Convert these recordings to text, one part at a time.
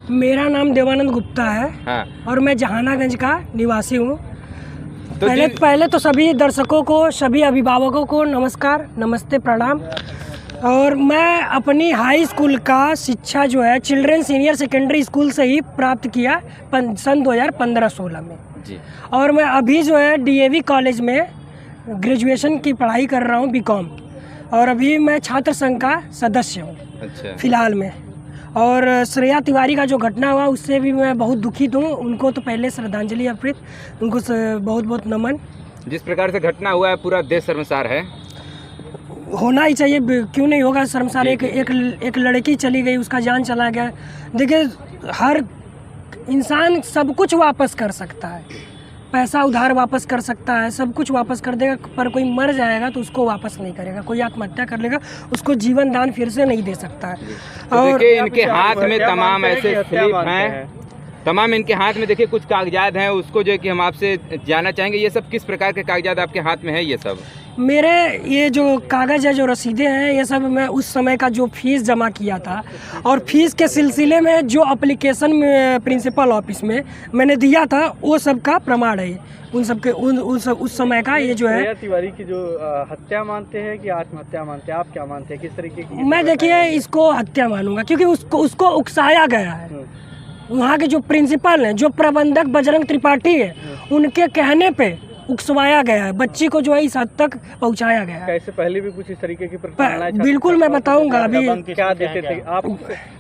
मेरा नाम देवानंद गुप्ता है। हाँ। और मैं जहानागंज का निवासी हूँ। तो पहले तो सभी दर्शकों को, सभी अभिभावकों को नमस्कार, नमस्ते, प्रणाम। और मैं अपनी हाई स्कूल का शिक्षा जो है चिल्ड्रन सीनियर सेकेंडरी स्कूल से ही प्राप्त किया सन 2015-16 में जी। और मैं अभी जो है DAV कॉलेज में ग्रेजुएशन की पढ़ाई कर रहा हूँ, BCom। और अभी मैं छात्र संघ का सदस्य हूँ। अच्छा। फिलहाल में। और श्रेया तिवारी का जो घटना हुआ उससे भी मैं बहुत दुखित हूँ। उनको तो पहले श्रद्धांजलि अर्पित, उनको बहुत बहुत नमन। जिस प्रकार से घटना हुआ है पूरा देश शर्मसार है। होना ही चाहिए, क्यों नहीं होगा शर्मसार। एक लड़की चली गई, उसका जान चला गया। देखिए, हर इंसान सब कुछ वापस कर सकता है, पैसा उधार वापस कर सकता है, सब कुछ वापस कर देगा, पर कोई मर जाएगा तो उसको वापस नहीं करेगा। कोई आत्महत्या कर लेगा, उसको जीवन दान फिर से नहीं दे सकता है। तो और इनके हाथ में तमाम ऐसे स्लिप हैं, तमाम इनके हाथ में देखिए कुछ कागजात हैं, उसको जो है कि हम आपसे जानना चाहेंगे ये सब किस प्रकार के कागजात आपके हाथ में है। ये सब मेरे ये जो कागज़ है, जो रसीदें हैं, ये सब मैं उस समय का जो फीस जमा किया था और फीस के सिलसिले में जो एप्लीकेशन में प्रिंसिपल ऑफिस में मैंने दिया था, वो सब का प्रमाण है। उन सब के उस समय का ये जो है। श्रेया तिवारी की जो हत्या मानते हैं कि आत्महत्या मानते हैं, आप क्या मानते हैं, किस तरीके की? मैं देखिए इसको हत्या मानूंगा, क्योंकि उसको उकसाया गया है। वहाँ के जो प्रिंसिपल हैं, जो प्रबंधक बजरंग त्रिपाठी है, उनके कहने पे उकसवाया गया है। बच्ची को जो है इस हद तक पहुंचाया गया है। कैसे पहले भी कुछ इस तरीके की बिल्कुल मैं बताऊंगा। अभी क्या देते थे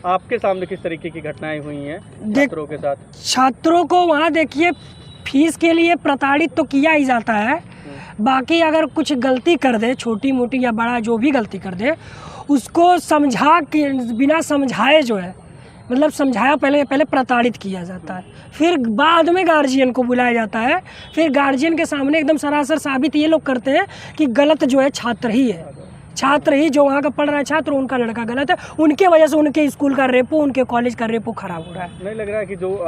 आपके सामने किस तरीके की घटनाएं हुई हैं छात्रों के साथ? छात्रों को वहाँ देखिए फीस के लिए प्रताड़ित तो किया ही जाता है। बाकी अगर कुछ गलती कर दे, छोटी मोटी या बड़ा जो भी गलती कर दे, उसको समझा के बिना समझाए जो है, मतलब समझाया पहले प्रताड़ित किया जाता है, फिर बाद में गार्जियन को बुलाया जाता है। फिर गार्जियन के सामने एकदम सरासर साबित ये लोग करते हैं कि गलत जो है छात्र ही है, छात्र ही जो वहाँ का पढ़ रहा है छात्र, उनका लड़का गलत है। उनके वजह से उनके स्कूल का रेपो, उनके कॉलेज का रेपो खराब हो रहा है। नहीं लग रहा है कि जो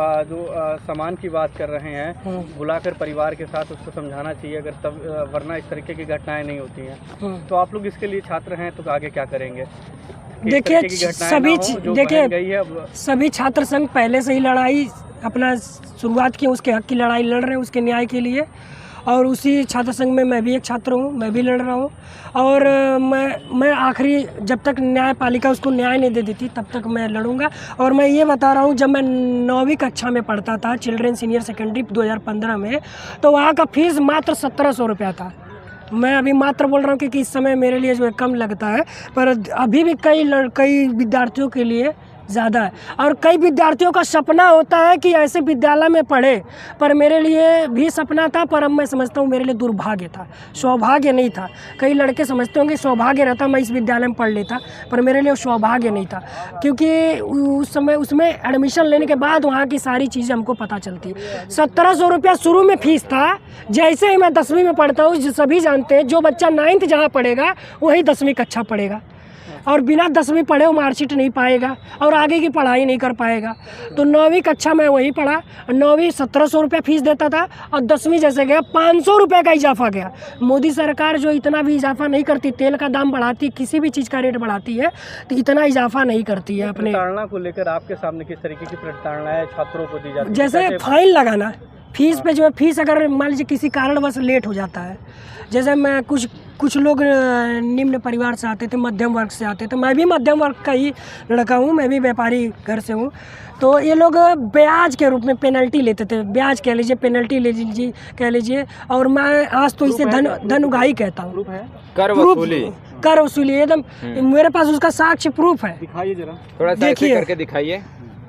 सामान की बात कर रहे हैं, बुलाकर परिवार के साथ उसको समझाना चाहिए, अगर तब वरना इस तरीके की घटनाएं नहीं होती हैं। तो आप लोग इसके लिए छात्र हैं तो आगे क्या करेंगे? देखिए सभी छात्र संघ पहले से ही लड़ाई अपना शुरुआत की, उसके हक की लड़ाई लड़ रहे हैं, उसके न्याय के लिए। और उसी छात्र संघ में मैं भी एक छात्र हूँ, मैं भी लड़ रहा हूँ। और मैं आखिरी जब तक न्यायपालिका उसको न्याय नहीं दे देती तब तक मैं लड़ूंगा। और मैं ये बता रहा हूँ, जब मैं 9वीं कक्षा में पढ़ता था चिल्ड्रन सीनियर सेकेंडरी 2015 में, तो वहाँ का फीस मात्र 1700 रुपया था। मैं अभी मात्र बोल रहा हूँ क्योंकि इस समय मेरे लिए जो है कम लगता है, पर अभी भी कई विद्यार्थियों के लिए ज़्यादा है। और कई विद्यार्थियों का सपना होता है कि ऐसे विद्यालय में पढ़े, पर मेरे लिए भी सपना था, पर अब मैं समझता हूँ मेरे लिए दुर्भाग्य था, सौभाग्य नहीं था। कई लड़के समझते होंगे सौभाग्य रहता, मैं इस विद्यालय में पढ़ लेता, पर मेरे लिए सौभाग्य नहीं था। क्योंकि उस समय उसमें एडमिशन लेने के बाद वहाँ की सारी चीज़ें हमको पता चलती। 1700 रुपया शुरू में फीस था। जैसे ही मैं 10वीं में पढ़ता हूँ, सभी जानते हैं जो बच्चा 9th जहाँ पढ़ेगा वही 10वीं कक्षा पढ़ेगा, और बिना 10वीं पढ़े वो मार्कशीट नहीं पाएगा और आगे की पढ़ाई नहीं कर पाएगा। तो 9वीं कक्षा में वही पढ़ा। 9वीं 1700 रुपया फीस देता था, और 10वीं जैसे गया 500 रुपये का इजाफा गया। मोदी सरकार जो इतना भी इजाफा नहीं करती, तेल का दाम बढ़ाती, किसी भी चीज़ का रेट बढ़ाती है, तो इतना इजाफा नहीं करती है। अपने प्रताड़ना को लेकर आपके सामने किस तरीके की प्रताड़नाएं छात्रों को दी जाती है? जैसे फाइन लगाना, फीस पे जो है, फीस अगर मान लीजिए किसी कारणवश लेट हो जाता है, जैसे मैं कुछ लोग निम्न परिवार से आते थे, मध्यम वर्ग से आते थे, मैं भी मध्यम वर्ग का ही लड़का हूँ, मैं भी व्यापारी घर से हूँ। तो ये लोग ब्याज के रूप में पेनल्टी लेते थे, ब्याज कह लीजिए, पेनल्टी ले लीजिए, कह लीजिए। और मैं आज तो इसे धन उगाही कहता हूँ। कर वसूली एकदम मेरे पास उसका साक्ष्य प्रूफ है। दिखाइए जरा, थोड़ा सा ऐसे करके दिखाइए।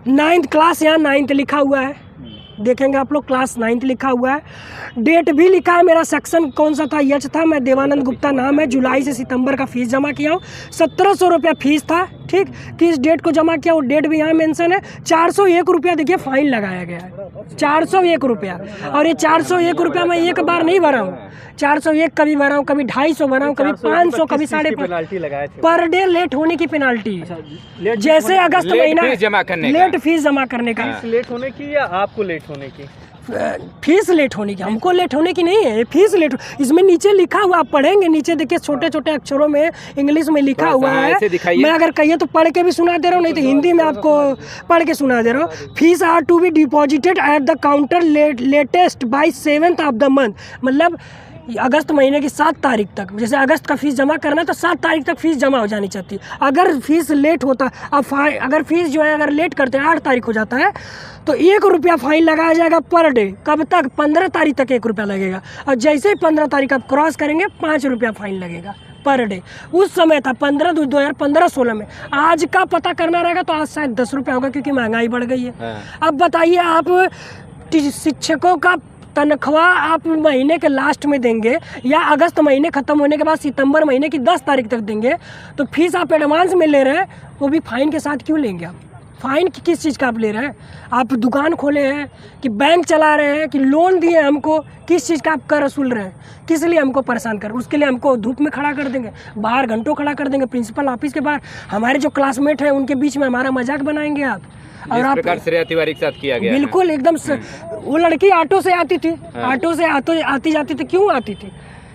9th क्लास, यहाँ 9th लिखा हुआ है, देखेंगे आप लोग, क्लास 9th लिखा हुआ है। डेट भी लिखा है, मेरा सेक्शन कौन सा था, यच था। मैं देवानंद गुप्ता नाम है, जुलाई से सितंबर का फीस जमा किया हूँ। 1700 रुपया फीस था, ठीक। किस डेट को जमा किया वो डेट भी यहाँ मेंशन है। 401 रुपया देखिए फाइन लगाया गया है, 401 रुपया। और ये 401 रुपया मैं एक बार नहीं भरा हूँ, 401 कभी भरा हूँ, कभी 250 भरा हूँ, कभी 500, कभी 550 पर डे लेट होने की पेनाल्टी। जैसे अगस्त महीना लेट फीस जमा करने का लेट होने की या आपको लेट होने की? फीस लेट होने की, हमको लेट होने की नहीं है, फीस लेट। इसमें नीचे लिखा हुआ, आप पढ़ेंगे नीचे देखिए छोटे छोटे अक्षरों में इंग्लिश में लिखा हुआ है। मैं अगर कहिए तो पढ़ के भी सुना दे रहा हूँ, नहीं तो हिंदी में आपको पढ़ के सुना दे रहा हूँ। Fees are to be deposited at the counter latest by 7th of the month. मतलब अगस्त महीने की 7 तारीख तक, जैसे अगस्त का फीस जमा करना है तो 7 तारीख तक फीस जमा हो जानी चाहिए। अगर फीस लेट होता, अब अगर फीस जो है अगर लेट करते हैं 8 तारीख हो जाता है तो 1 रुपया फाइन लगाया जाएगा पर डे। कब तक? 15 तारीख तक 1 रुपया लगेगा, और जैसे ही 15 तारीख आप क्रॉस करेंगे 5 रुपया फाइन लगेगा पर डे। उस समय था 2015-16 में। आज का पता करना रहेगा तो आज शायद 10 रुपया होगा, क्योंकि महंगाई बढ़ गई है। अब बताइए, आप शिक्षकों का तनख्वाह आप महीने के लास्ट में देंगे या अगस्त महीने ख़त्म होने के बाद सितंबर महीने की 10 तारीख तक देंगे, तो फीस आप एडवांस में ले रहे हैं, वो भी फाइन के साथ क्यों लेंगे आप? फाइन किस चीज़ का आप ले रहे हैं? आप दुकान खोले हैं कि बैंक चला रहे हैं कि लोन दिए हमको? किस चीज़ का आप कर वसूल रहे हैं? किस लिए हमको परेशान कर? उसके लिए हमको धूप में खड़ा कर देंगे, बाहर घंटों खड़ा कर देंगे प्रिंसिपल ऑफिस के बाहर। हमारे जो क्लासमेट हैं उनके बीच में हमारा मजाक बनाएंगे आप। और आप प्रकार श्रेया तिवारी के साथ किया गया बिल्कुल एकदम वो लड़की ऑटो से आती थी, ऑटो से आती जाती थी। क्यों आती थी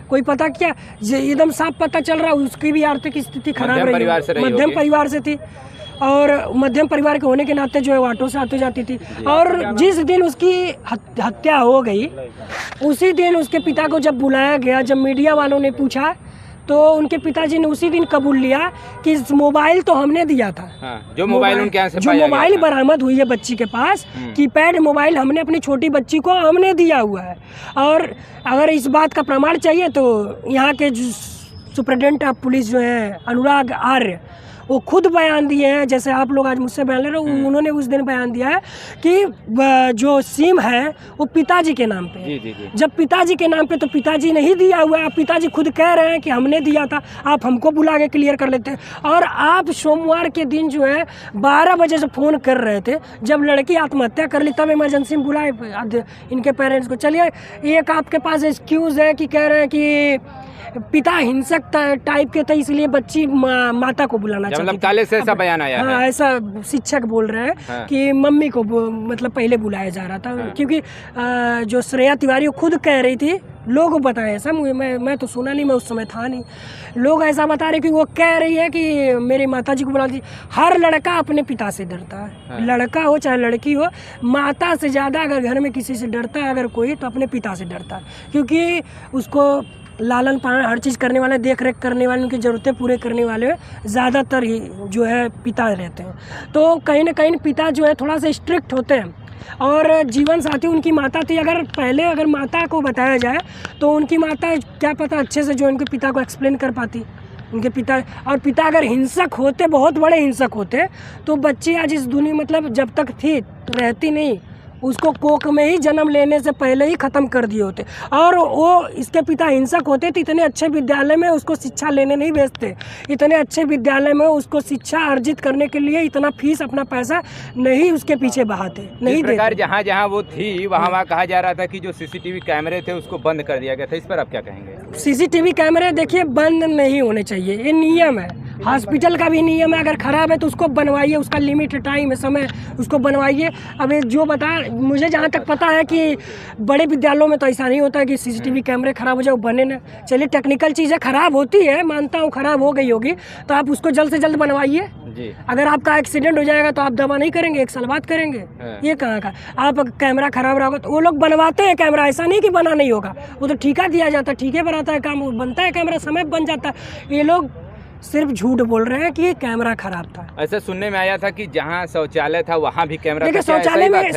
कोई पता क्या? एकदम साफ पता चल रहा है उसकी भी आर्थिक स्थिति खराब रही, मध्यम परिवार से थी, और मध्यम परिवार के होने के नाते जो है वो ऑटो से आती जाती थी। और जिस दिन उसकी हत्या हो गई उसी दिन उसके पिता को जब बुलाया गया, जब मीडिया वालों ने पूछा तो उनके पिताजी ने उसी दिन कबूल लिया कि इस मोबाइल तो हमने दिया था। जो मोबाइल उनके यहाँ से जो मोबाइल बरामद हुई है बच्ची के पास, कीपैड मोबाइल हमने अपनी छोटी बच्ची को हमने दिया हुआ है। और अगर इस बात का प्रमाण चाहिए तो यहाँ के सुप्रिटेंडेंट ऑफ पुलिस जो है अनुराग आर्य, वो खुद बयान दिए हैं, जैसे आप लोग आज मुझसे बयान ले रहे हो, उन्होंने उस दिन बयान दिया है कि जो सिम है वो पिताजी के नाम पे है। जब पिताजी के नाम पे तो पिताजी नहीं दिया हुआ है, पिताजी खुद कह रहे हैं कि हमने दिया था, आप हमको बुला के क्लियर कर लेते हैं। और आप सोमवार के दिन जो है 12 बजे से फ़ोन कर रहे थे, जब लड़की आत्महत्या कर ली तब इमरजेंसी में बुलाए इनके पेरेंट्स को। चलिए, एक आपके पास एक्सक्यूज़ है कि कह रहे हैं कि पिता हिंसक टाइप के थे इसलिए बच्ची माता को बुलाना चाहती, मतलब काले से ऐसा बयान आया है। ऐसा शिक्षक बोल रहे हैं कि मम्मी को मतलब पहले बुलाया जा रहा था। क्योंकि जो श्रेया तिवारी खुद कह रही थी, लोग बताए ऐसा, मैं तो सुना नहीं, मैं उस समय था नहीं, लोग ऐसा बता रहे कि वो कह रही है कि मेरी माताजी को बुला दी। हर लड़का अपने पिता से डरता है, लड़का हो चाहे लड़की हो, माता से ज़्यादा अगर घर में किसी से डरता है अगर कोई, तो अपने पिता से डरता है, क्योंकि उसको लालन पालन हर चीज़ करने वाले, देख रेख करने वाले, उनकी ज़रूरतें पूरे करने वाले ज़्यादातर ही जो है पिता रहते हैं। तो कहीं ना कहीं पिता जो है थोड़ा सा स्ट्रिक्ट होते हैं। और जीवन साथी उनकी माता थी, अगर माता को बताया जाए तो उनकी माता क्या पता अच्छे से जो उनके पिता को एक्सप्लेन कर पाती। उनके पिता अगर हिंसक होते, बहुत बड़े हिंसक होते, तो बच्ची आज इस दुनिया मतलब जब तक थी तो रहती नहीं, उसको कोख में ही जन्म लेने से पहले ही ख़त्म कर दिए होते। और वो इसके पिता हिंसक होते तो इतने अच्छे विद्यालय में उसको शिक्षा लेने नहीं भेजते, इतने अच्छे विद्यालय में उसको शिक्षा अर्जित करने के लिए इतना फीस अपना पैसा नहीं उसके पीछे बहाते, नहीं देते। जहाँ जहाँ वो थी वहाँ कहा जा रहा था कि जो सीसीटीवी कैमरे थे उसको बंद कर दिया गया था, इस पर आप क्या कहेंगे? सीसीटीवी कैमरे देखिए बंद नहीं होने चाहिए, ये नियम है, हॉस्पिटल का भी नियम है। अगर ख़राब है तो उसको बनवाइए, उसका लिमिट टाइम है, समय, उसको बनवाइए। अब जो मुझे जहाँ तक पता है कि बड़े विद्यालयों में तो ऐसा नहीं होता है कि सीसीटीवी कैमरे ख़राब हो जाए वो बने ना। चलिए, टेक्निकल चीज़ें ख़राब होती है, मानता हूँ ख़राब हो गई होगी, तो आप उसको जल्द से जल्द बनवाइए। अगर आपका एक्सीडेंट हो जाएगा तो आप दवा नहीं करेंगे, 1 साल बाद करेंगे। ये कहाँ का? आप कैमरा ख़राब रहा होगा तो वो लोग बनवाते हैं कैमरा, ऐसा नहीं कि बना नहीं होगा, वो तो ठेका दिया जाता है, ठेके पर आता है काम, बनता है कैमरा, समय बन जाता है। ये लोग सिर्फ झूठ बोल रहे हैं कि कैमरा खराब था। ऐसा सुनने में आया था कि जहाँ शौचालय था वहाँ भी कैमरा। देखिए,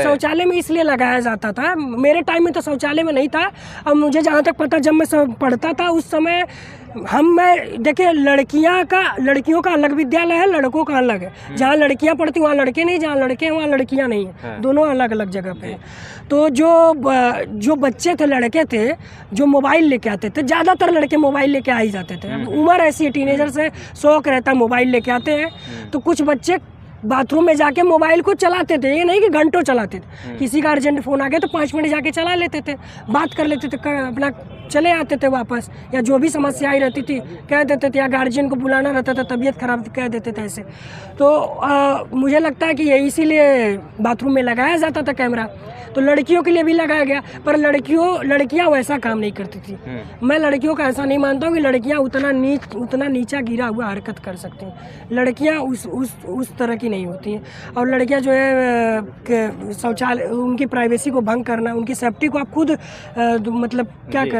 शौचालय में इसलिए लगाया जाता था, मेरे टाइम में तो शौचालय में नहीं था। अब मुझे जहाँ तक पता, जब मैं पढ़ता था उस समय देखिए लड़कियों का अलग विद्यालय है, लड़कों का अलग है। जहाँ लड़कियाँ पढ़ती वहाँ लड़के नहीं, जहाँ लड़के हैं वहाँ लड़कियाँ नहीं है, दोनों अलग अलग जगह पे। तो जो बच्चे थे, लड़के थे जो मोबाइल लेके आते थे, ज़्यादातर लड़के मोबाइल लेके आ ही जाते थे। उम्र ऐसी है, टीनेजर से शौक रहता है, मोबाइल लेके आते हैं। तो कुछ बच्चे बाथरूम में जाके मोबाइल को चलाते थे, ये नहीं कि घंटों चलाते थे। किसी का अर्जेंट फ़ोन आ गया तो 5 मिनट जाके चला लेते थे, बात कर लेते थे, अपना चले आते थे वापस, या जो भी समस्या आई रहती थी कह देते थे, या गार्जियन को बुलाना रहता था, तबीयत खराब कह देते थे ऐसे। तो मुझे लगता है कि ये इसीलिए बाथरूम में लगाया जाता था कैमरा, तो लड़कियों के लिए भी लगाया गया, पर लड़कियां वैसा काम नहीं करती थी। मैं लड़कियों का ऐसा नहीं मानता हूँ कि लड़कियां उतना नीचा गिरा हुआ हरकत कर सकती हैं। लड़कियां उस तरह की नहीं होती हैं। और लड़कियां जो है शौचालय, उनकी प्राइवेसी को भंग करना, उनकी सेफ्टी को आप खुद मतलब क्या कर